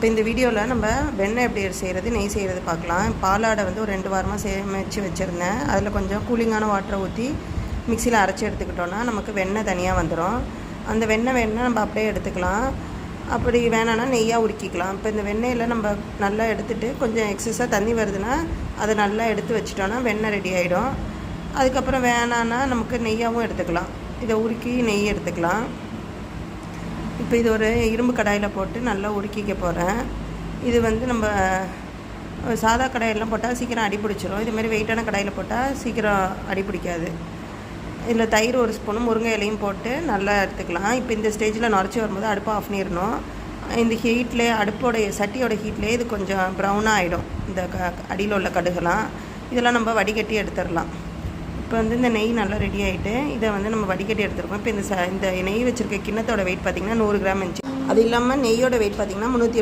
இப்போ இந்த வீடியோவில் நம்ம வெண்ணெய் எப்படி செய்கிறது, நெய் செய்கிறது பார்க்கலாம். பாலாடை வந்து ஒரு 2 வாரமாக சேமித்து வச்சுருந்தேன். அதில் கொஞ்சம் கூலிங்கான வாட்டரை ஊற்றி மிக்சியில் அரைச்சி எடுத்துக்கிட்டோன்னா நமக்கு வெண்ணெய் தனியாக வந்துடும். அந்த வெண்ணெய் வேணுன்னா நம்ம அப்படியே எடுத்துக்கலாம், அப்படி வேணான்னா நெய்யாக உருக்கிக்கலாம். இப்போ இந்த வெண்ணெயில் நம்ம நல்லா எடுத்துகிட்டு கொஞ்சம் எக்ஸஸாக தண்ணி வருதுன்னா அதை நல்லா எடுத்து வச்சிட்டோன்னா வெண்ணெய் ரெடி ஆகிடும். அதுக்கப்புறம் வேணான்னா நமக்கு நெய்யாகவும் எடுத்துக்கலாம். இதை உருக்கி நெய் எடுத்துக்கலாம். இப்போ இது ஒரு இரும்பு கடாயில் போட்டு நல்லா உருக்கிக்க போகிறேன். இது வந்து நம்ம சாதா கடாயெல்லாம் போட்டால் சீக்கிரம் அடி பிடிச்சிரும். இதுமாதிரி வெயிட்டான கடாயில் போட்டால் சீக்கிரம் அடி பிடிக்காது. இதில் தயிர் 1 ஸ்பூனும் முருங்கை இலையும் போட்டு நல்லா எடுத்துக்கலாம். இப்போ இந்த ஸ்டேஜில் நுரைச்சி வரும்போது அடுப்பை ஆஃப் பண்ணிடணும். இந்த ஹீட்லேயே அடுப்போடைய சட்டியோட ஹீட்லேயே இது கொஞ்சம் ப்ரௌனாக ஆகிடும். இந்த அடியில் உள்ள கடுகெல்லாம் இதெல்லாம் நம்ம வடிகட்டி எடுத்துடலாம். இப்போ வந்து இந்த நெய் நல்லா ரெடி ஆகிட்டு இதை வந்து நம்ம வடிகட்டி எடுத்துருக்கோம். இப்போ இந்த நெய் வச்சுருக்க கிண்ணத்தோட வெயிட் பார்த்திங்கன்னா 100 கிராம் இருந்துச்சு. அது இல்லாமல் நெய்யோட வெயிட் பார்த்திங்கன்னா 300